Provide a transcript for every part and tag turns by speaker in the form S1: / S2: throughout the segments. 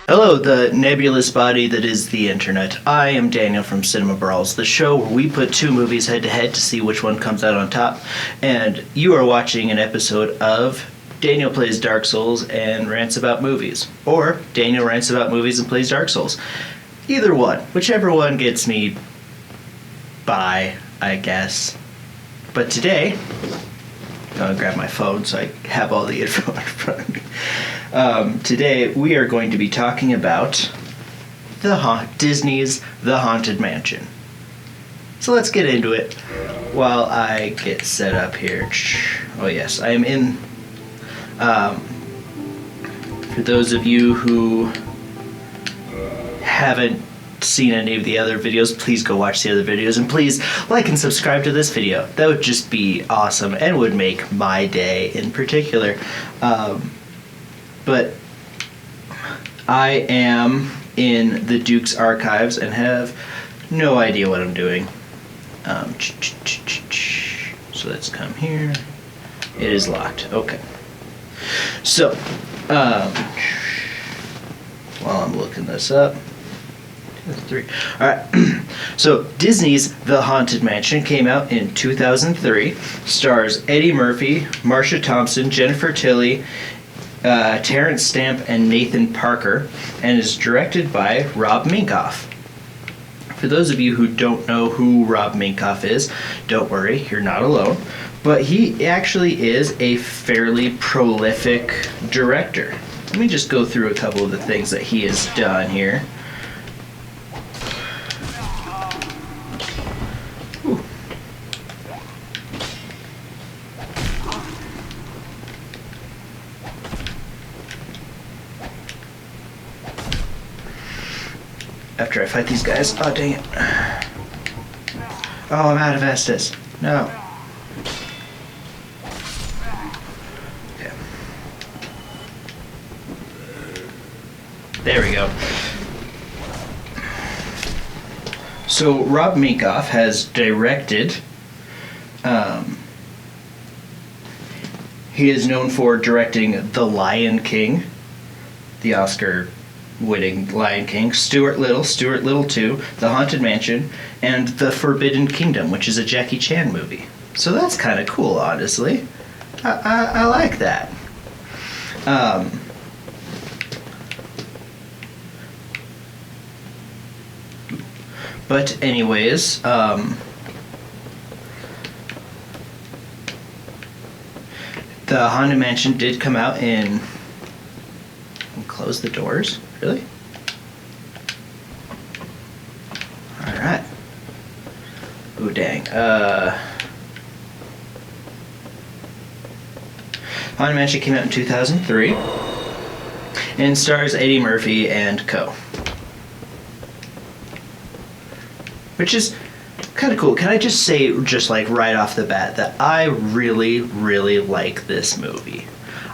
S1: Hello, the nebulous body that is the internet. I am Daniel from Cinema Brawls, the show where we put two movies head to head to see which one comes out on top. And you are watching an episode of Daniel Plays Dark Souls and Rants About Movies. Or Daniel Rants About Movies and Plays Dark Souls. Either one. Whichever one gets me by, I guess. But today, I'm going to grab my phone so I have all the info in front of me. Today we are going to be talking about Disney's The Haunted Mansion. So let's get into it while I get set up here. Oh yes, I am in. For those of you who haven't seen any of the other videos, please go watch the other videos, and please like and subscribe to this video. That would just be awesome and would make my day in particular. But I am in the Duke's archives and have no idea what I'm doing. So let's come here. It is locked. Okay. So, while I'm looking this up. 2, 3. Alright. So, Disney's The Haunted Mansion came out in 2003. Stars Eddie Murphy, Marsha Thompson, Jennifer Tilly, Terrence Stamp, and Nathan Parker, and is directed by Rob Minkoff. For those of you who don't know who Rob Minkoff is, don't worry, you're not alone. But he actually is a fairly prolific director. Let me just go through a couple of the things that he has done here. After I fight these guys. Oh, dang it. Oh, I'm out of Estus. No. Okay. There we go. So, Rob Minkoff has directed. He is known for directing The Lion King, the Oscar-winning Lion King, Stuart Little 2, The Haunted Mansion, and The Forbidden Kingdom, which is a Jackie Chan movie. So that's kind of cool, honestly. I like that. But anyways, The Haunted Mansion did come out in... Close the doors? Really? Alright. Ooh, dang. Haunted Mansion came out in 2003 and stars Eddie Murphy and co. Which is kind of cool. Can I just say, just like right off the bat, that I really, really like this movie.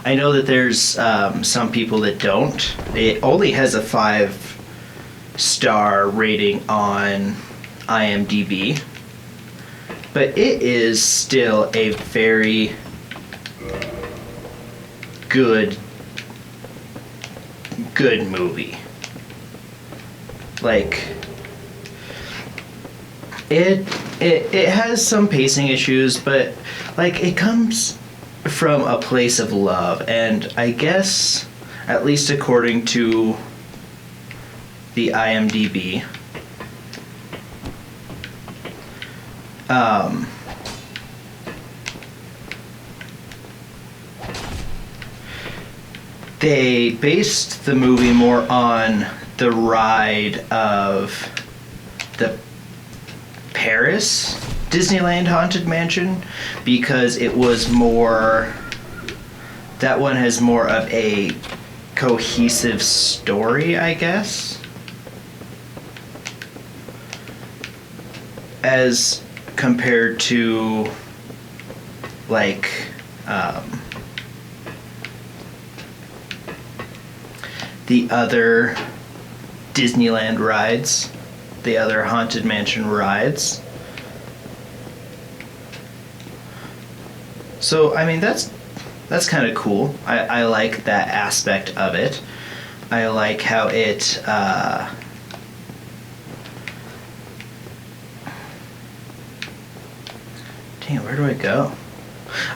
S1: I know that there's some people that don't. It only has a 5-star rating on IMDb, but it is still a very good movie. Like, it has some pacing issues, but like it comes from a place of love, and I guess, at least according to the IMDb, they based the movie more on the ride of the Paris Disneyland Haunted Mansion, because it was more... That one has more of a cohesive story, I guess, as compared to like the other Disneyland rides, the other Haunted Mansion rides. So, I mean, that's kind of cool. I like that aspect of it. I like how it dang, where do I go?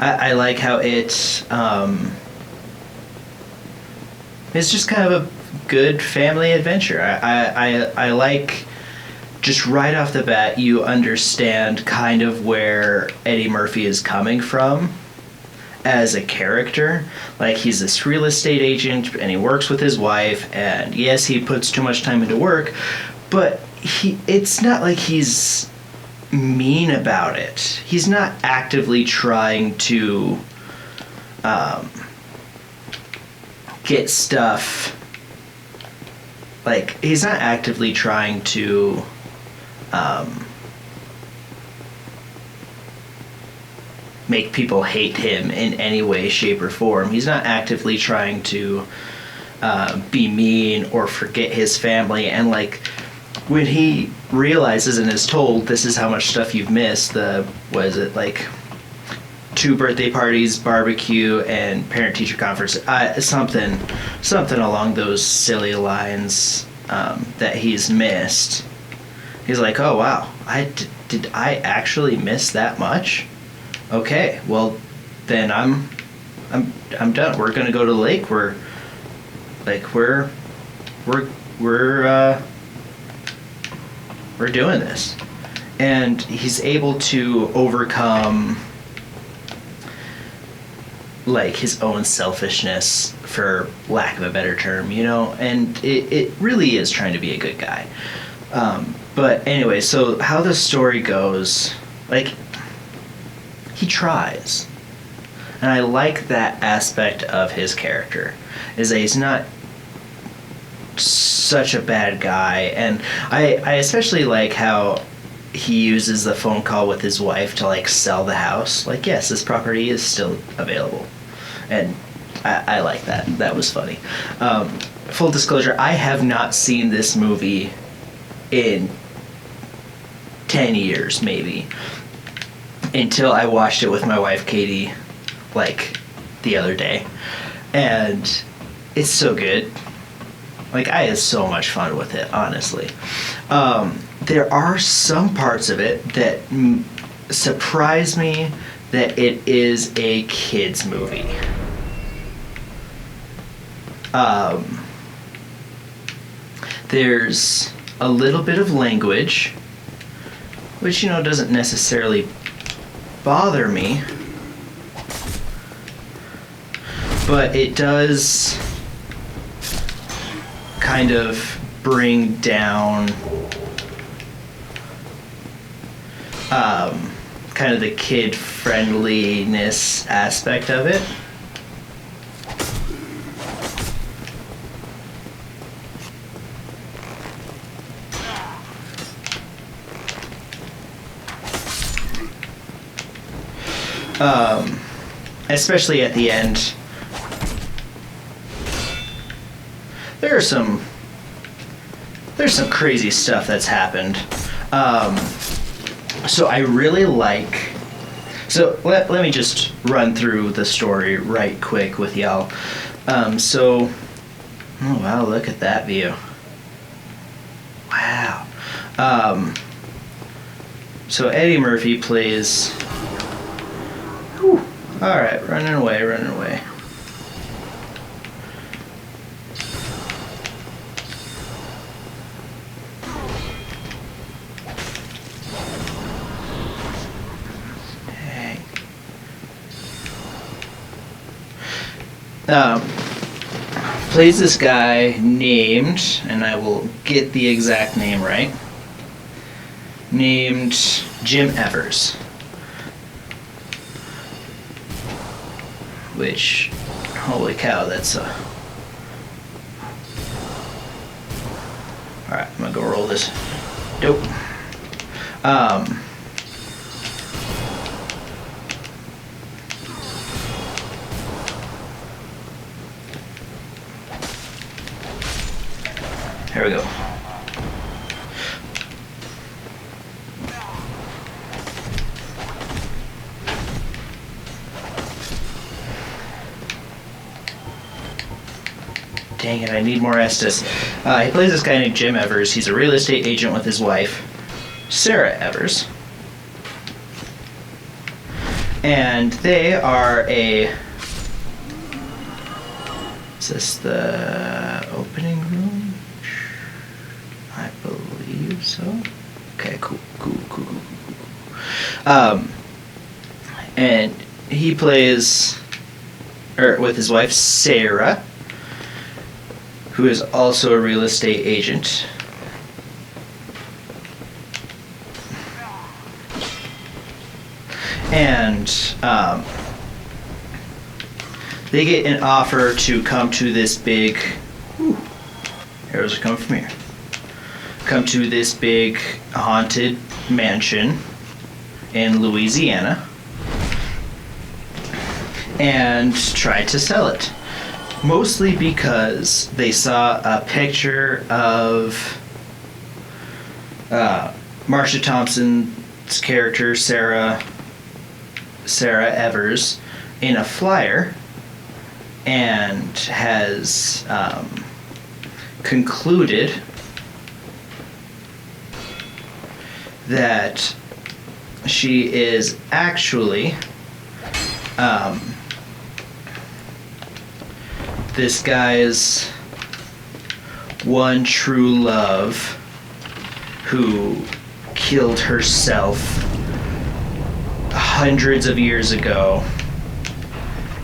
S1: I like how it's just kind of a good family adventure. I like, just right off the bat, you understand kind of where Eddie Murphy is coming from as a character. Like, he's this real estate agent and he works with his wife, and yes, he puts too much time into work, but it's not like he's mean about it. He's not actively trying to get stuff, like, he's not actively trying to make people hate him in any way, shape, or form. He's not actively trying to be mean or forget his family. And, like, when he realizes and is told, this is how much stuff you've missed, what is it, like 2 birthday parties, barbecue, and parent-teacher conference, something along those silly lines that he's missed. He's like, oh wow, did I actually miss that much? Okay, well then I'm done. We're gonna go to the lake. We're doing this. And he's able to overcome, like, his own selfishness, for lack of a better term, you know, and it really is trying to be a good guy. But anyway, so how the story goes, like, he tries. And I like that aspect of his character, is that he's not such a bad guy. And I especially like how he uses the phone call with his wife to, like, sell the house. Like, yes, this property is still available. And I like that. That was funny. Full disclosure, I have not seen this movie in 10 years, maybe, until I watched it with my wife, Katie, like, the other day. And it's so good. Like, I had so much fun with it, honestly. There are some parts of it that surprise me that it is a kid's movie. There's a little bit of language, which, you know, doesn't necessarily bother me, but it does kind of bring down kind of the kid friendliness aspect of it. Especially at the end. There's some crazy stuff that's happened. So I really like... So let me just run through the story right quick with y'all. Oh wow, look at that view. Wow. So Eddie Murphy plays... Whew. All right, running away. Plays this guy named, and I will get the exact name right, named Jim Evers. Which, holy cow, that's a... Alright, I'm gonna go roll this. Dope. Here we go. Dang it, I need more Estes. He plays this guy named Jim Evers. He's a real estate agent with his wife, Sarah Evers. And they are a... Is this the opening room? I believe so. Okay, cool. And he plays with his wife, Sarah, who is also a real estate agent. And they get an offer to come to this big... arrows are coming from here. Come to this big haunted mansion in Louisiana and try to sell it. Mostly because they saw a picture of Marsha Thompson's character, Sarah Evers, in a flyer, and has concluded that she is actually this guy's one true love who killed herself hundreds of years ago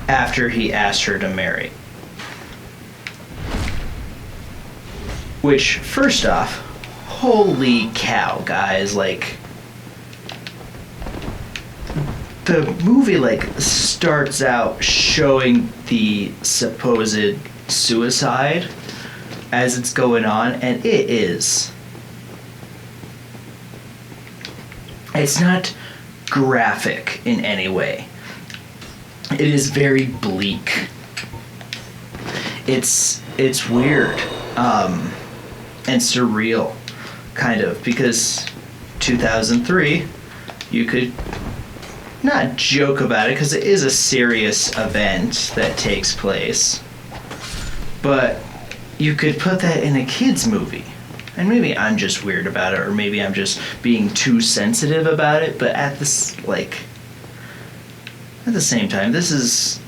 S1: after he asked her to marry. Which, first off, holy cow, guys, like, the movie, like, starts out showing the supposed suicide as it's going on, and it's not graphic in any way. It is very bleak. It's weird, and surreal, kind of, because 2003, you could not joke about it, because it is a serious event that takes place, but you could put that in a kid's movie. And maybe I'm just weird about it, or maybe I'm just being too sensitive about it, but at the same time, this is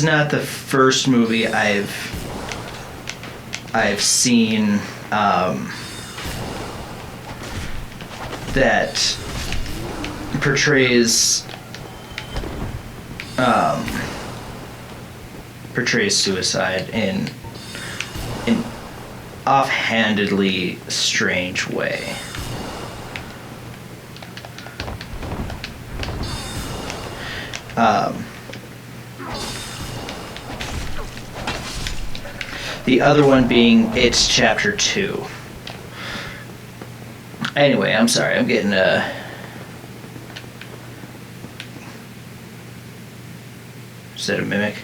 S1: not the first movie I've seen that portrays suicide in an offhandedly strange way. The other one being It's Chapter 2. Anyway, I'm sorry, I'm getting is that a mimic?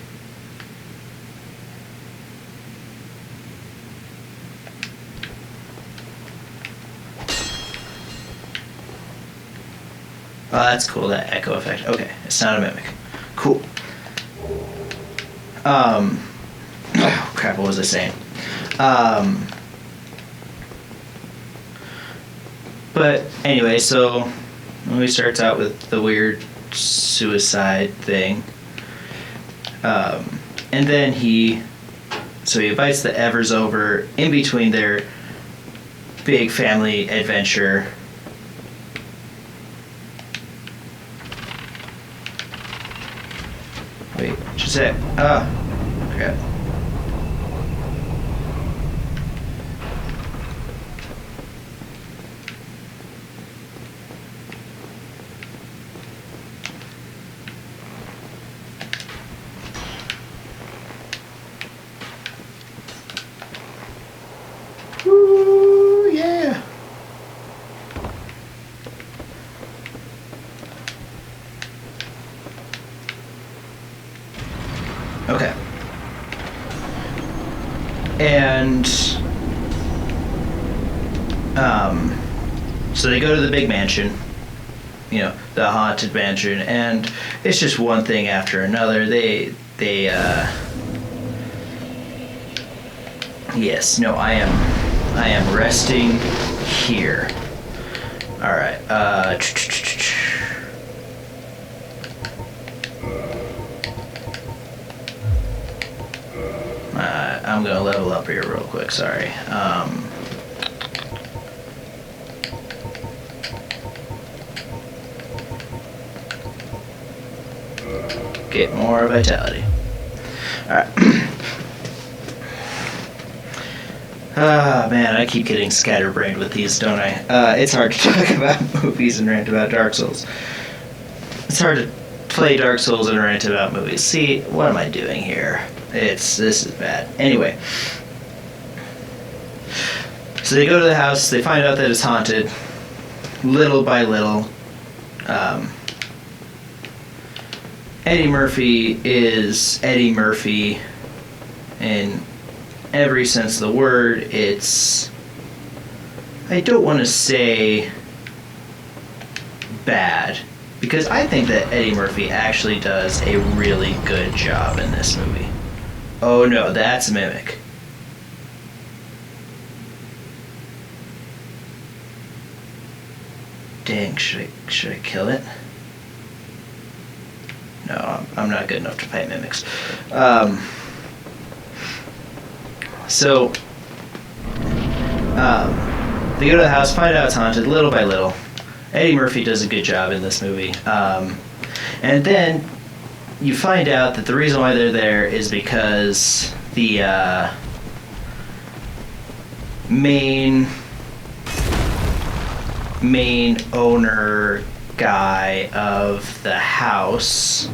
S1: Oh, that's cool, that echo effect. Okay, it's not a mimic. Cool. Oh, crap, what was I saying? But anyway, so the movie starts out with the weird suicide thing. And then he invites the Evers over in between their big family adventure. Wait, just a sec. Oh, crap. Woo, yeah. Okay. And so they go to the big mansion, the Haunted Mansion, and it's just one thing after another. Yes, no, I am resting here. All right. I'm gonna level up here real quick. Sorry. Get more vitality. All right. Ah, man, I keep getting scatterbrained with these, don't I? It's hard to talk about movies and rant about Dark Souls. It's hard to play Dark Souls and rant about movies. See, what am I doing here? This is bad. Anyway. So they go to the house, they find out that it's haunted. Little by little. Eddie Murphy is Eddie Murphy in every sense of the word. I don't want to say bad, because I think that Eddie Murphy actually does a really good job in this movie. Oh no, that's a mimic. Dang, should I kill it? No, I'm not good enough to fight mimics. So, they go to the house, find out it's haunted, little by little. Eddie Murphy does a good job in this movie. And then you find out that the reason why they're there is because the main owner guy of the house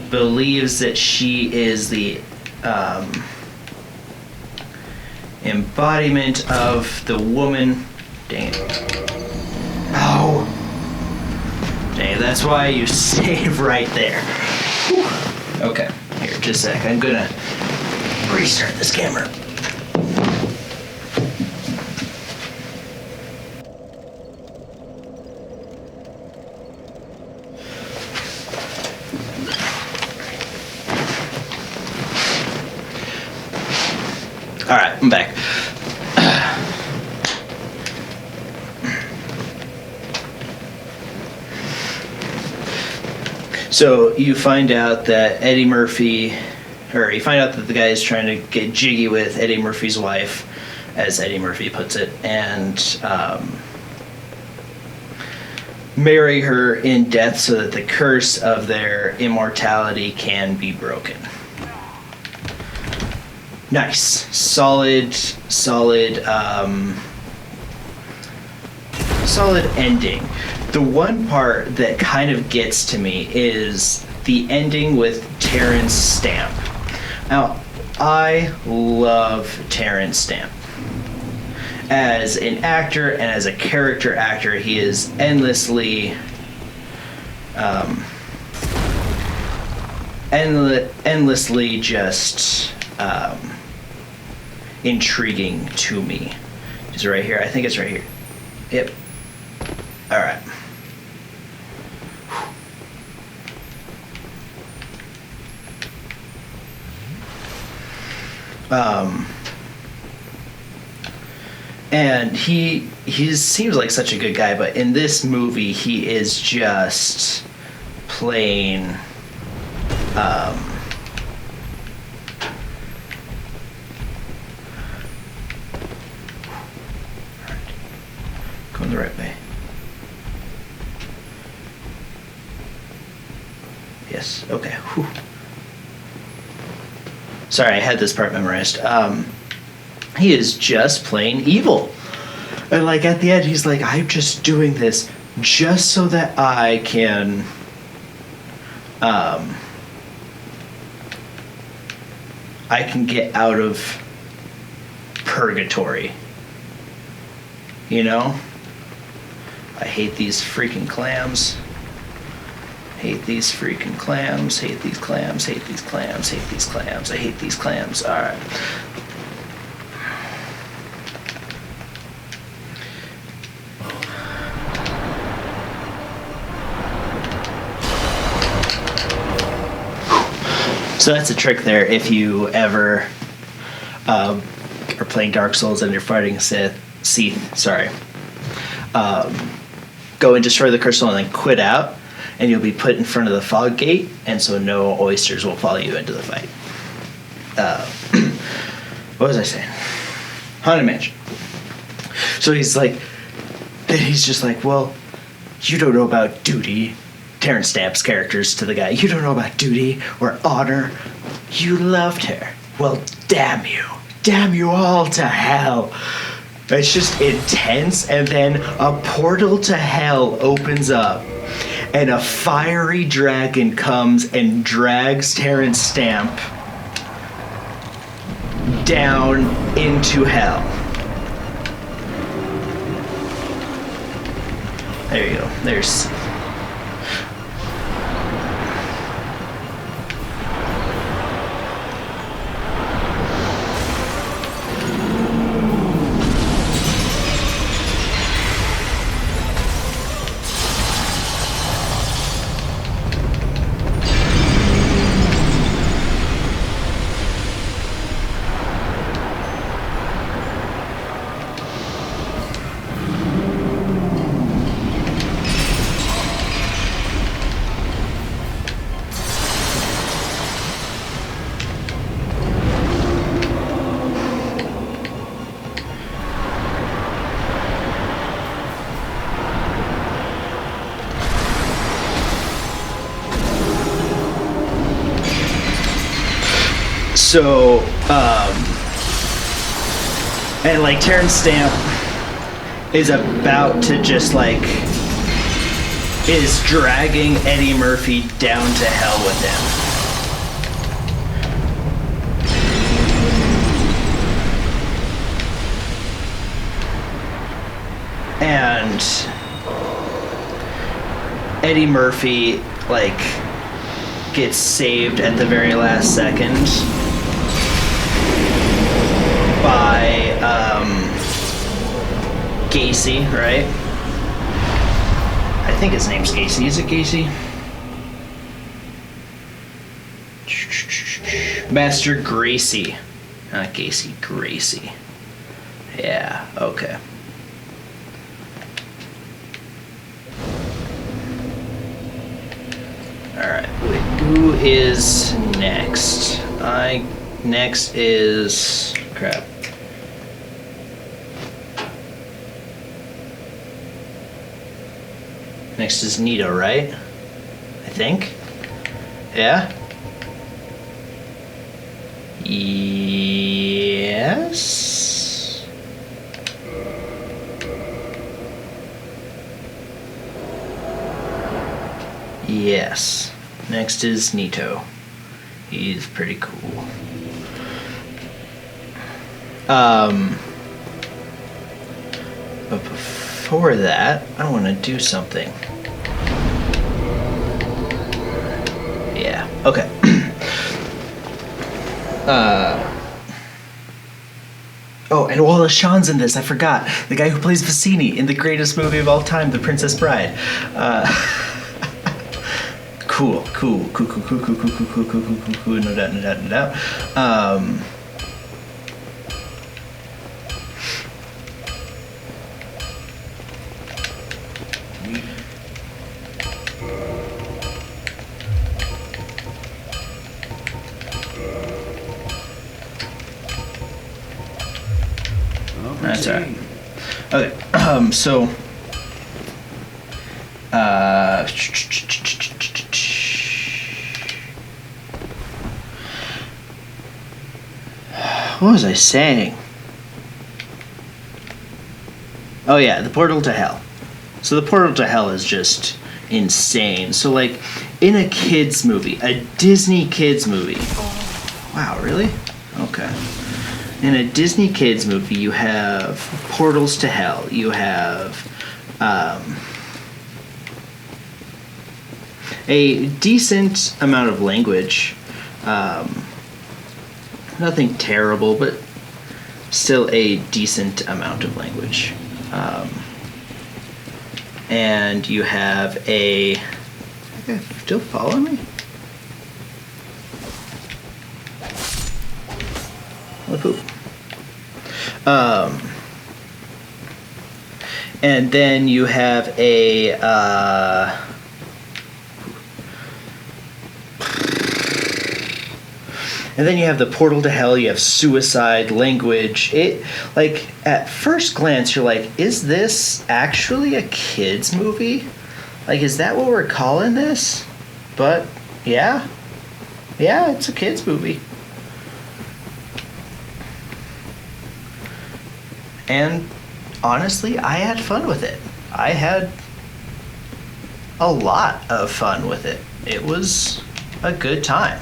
S1: believes that she is the embodiment of the woman. Dang it. Oh. Dang, that's why you save right there. Whew. Okay, here, just a sec. I'm gonna restart this camera. Alright, I'm back. So you find out that you find out that the guy is trying to get jiggy with Eddie Murphy's wife, as Eddie Murphy puts it, and marry her in death so that the curse of their immortality can be broken. Nice. Solid ending. The one part that kind of gets to me is the ending with Terrence Stamp. Now, I love Terrence Stamp. As an actor and as a character actor, he is endlessly just intriguing to me. Is it right here? I think it's right here. Yep. All right. And he seems like such a good guy, but in this movie he is just plain going the right way. Yes, okay. Whew. Sorry, I had this part memorized. He is just plain evil. And like at the end, he's like, I'm just doing this just so that I can get out of purgatory. You know? I hate these freaking clams. Hate these freaking clams. Hate these clams. Hate these clams. Hate these clams. I hate these clams. Alright. So that's a trick there. If you ever are playing Dark Souls and you're fighting Seath, go and destroy the crystal and then quit out, and you'll be put in front of the fog gate, and so no oysters will follow you into the fight. What was I saying? Haunted Mansion. So he's just like, well, you don't know about duty. Terrence Stamp's characters to the guy. You don't know about duty or honor. You loved her. Well, damn you. Damn you all to hell. It's just intense, and then a portal to hell opens up, and a fiery dragon comes and drags Terrence Stamp down into hell. There you go. There's... So, and like Terrence Stamp is about to just like, is dragging Eddie Murphy down to hell with him. And Eddie Murphy like gets saved at the very last second by Gacy, right? I think his name's Gacy. Is it Gacy? Master Gracie. Not Gacy, Gracie. Yeah, okay. Alright, who is next? Next is... crap. Next is Nito, right? I think? Yeah? Yes? Yes. Next is Nito. He's pretty cool. But before that, I want to do something. Yeah, okay. Oh, and Wallace Shawn's in this, I forgot. The guy who plays Vicini in the greatest movie of all time, The Princess Bride. Cool, no doubt. That's alright. Okay, so what was I saying? Oh yeah, the portal to hell. So the portal to hell is just insane. So like in a kids movie, a Disney kids movie. Wow, really? Okay. In a Disney kids movie, you have portals to hell. You have a decent amount of language. Nothing terrible, but still a decent amount of language. And you have a... You guys still follow me? the poop. And then you have a and then you have the portal to hell. You have suicide, language. It, like, at first glance, you're like, is this actually a kids movie? Like, is that what we're calling this? But yeah, it's a kids movie. And honestly, I had fun with it. I had a lot of fun with it. It was a good time.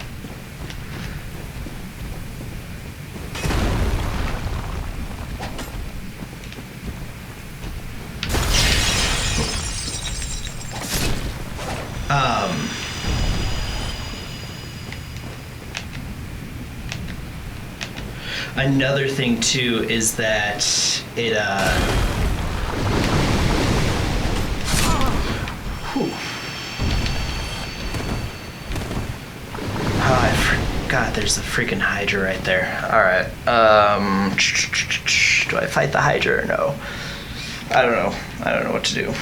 S1: Another thing too is that it oh, I forgot there's the freaking Hydra right there. Alright. Do I fight the Hydra or no? I don't know. I don't know what to do.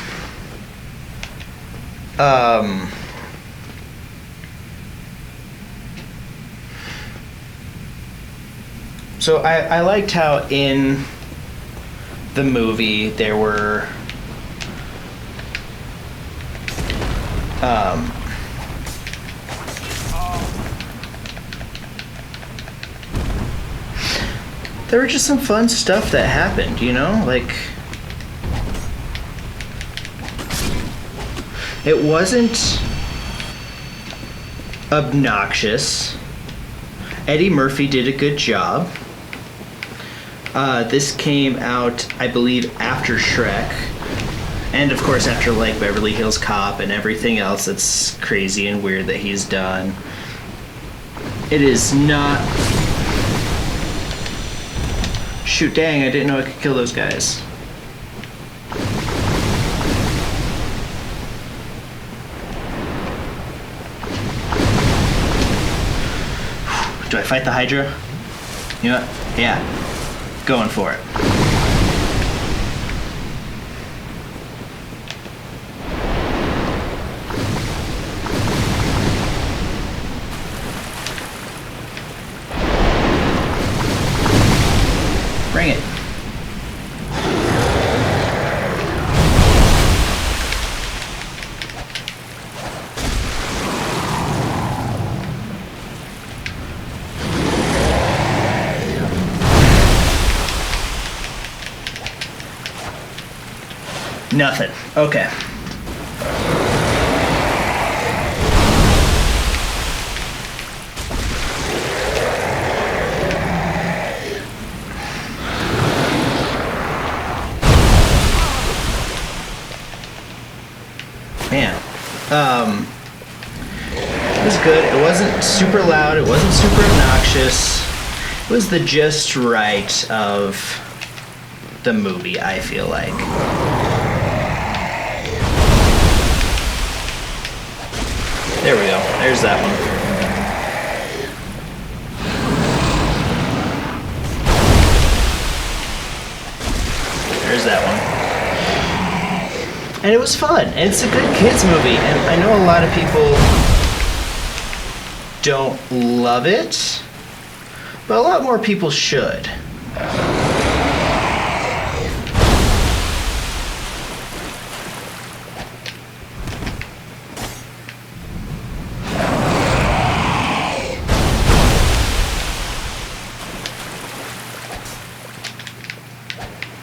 S1: So I liked how in the movie there were there were just some fun stuff that happened, you know? Like, it wasn't obnoxious. Eddie Murphy did a good job. This came out, I believe, after Shrek. And, of course, after, like, Beverly Hills Cop and everything else that's crazy and weird that he's done. It is not... Shoot, dang, I didn't know I could kill those guys. Do I fight the Hydra? You know what? Yeah. Going for it. Bring it. Nothing. Okay. Man. It was good. It wasn't super loud. It wasn't super obnoxious. It was the just right of the movie, I feel like. There we go. There's that one. There's that one. And it was fun. And it's a good kids movie. And I know a lot of people don't love it, but a lot more people should.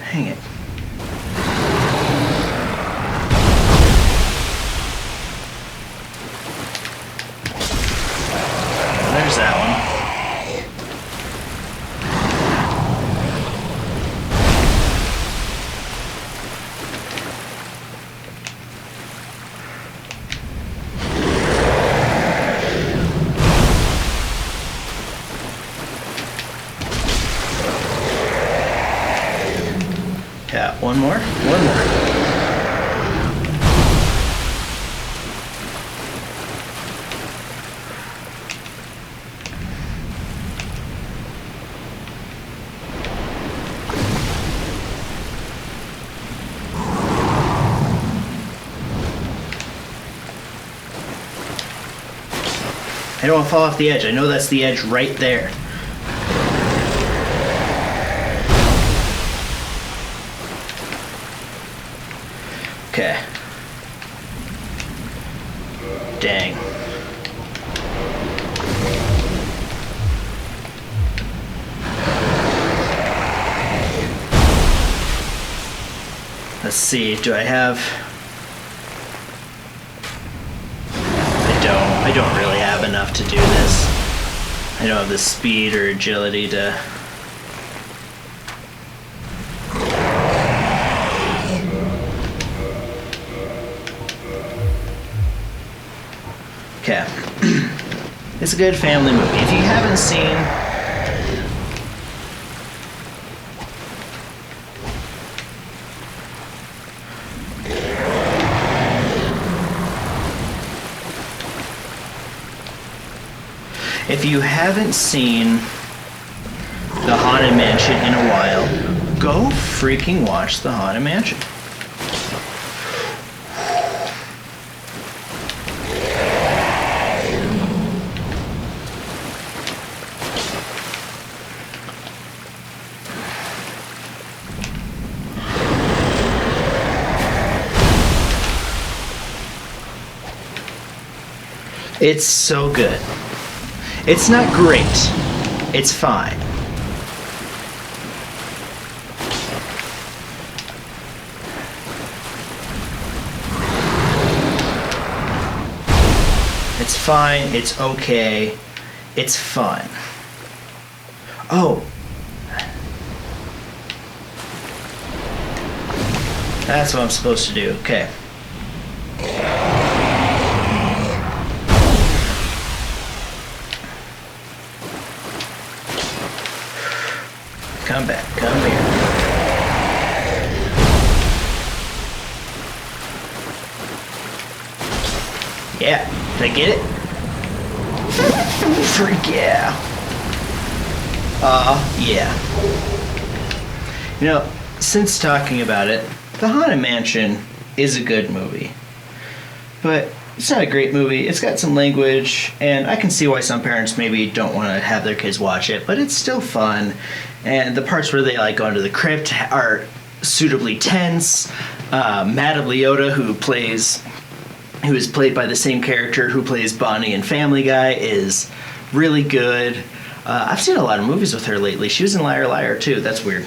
S1: Hang it. There's that one. Yeah, one more. One more. I don't want to fall off the edge. I know that's the edge right there. Okay. Dang. Let's see, do I have... I don't really have enough to do this. I don't have the speed or agility to... Okay. It's a good family movie. If you haven't seen... If you haven't seen The Haunted Mansion in a while, go freaking watch The Haunted Mansion. It's so good. It's not great. It's fine. It's fine. It's okay. It's fun. Oh. That's what I'm supposed to do. Okay. Come back, come here. Yeah, did I get it? Freak yeah. Yeah. You know, since talking about it, The Haunted Mansion is a good movie. But it's not a great movie. It's got some language, and I can see why some parents maybe don't want to have their kids watch it, but it's still fun. And the parts where they like go into the crypt are suitably tense. Madame Leota, who is played by the same character who plays Bonnie in Family Guy, is really good. I've seen a lot of movies with her lately. She was in Liar Liar too. That's weird.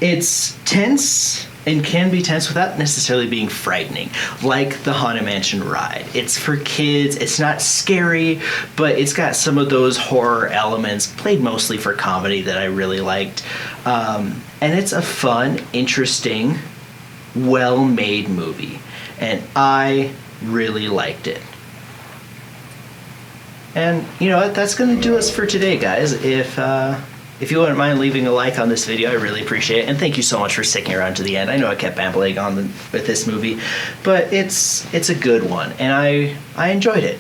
S1: It's tense and can be tense without necessarily being frightening, like the Haunted Mansion ride. It's for kids, it's not scary, but it's got some of those horror elements, played mostly for comedy, that I really liked. And it's a fun, interesting, well-made movie, and I really liked it. And you know what, that's gonna do us for today, guys. If you wouldn't mind leaving a like on this video, I really appreciate it. And thank you so much for sticking around to the end. I know I kept babbling on with this movie, but it's a good one, and I enjoyed it.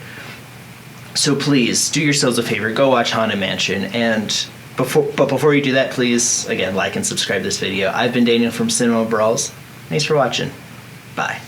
S1: So please, do yourselves a favor, go watch Haunted Mansion, and before you do that, please, again, like and subscribe this video. I've been Daniel from Cinema Brawls. Thanks for watching. Bye.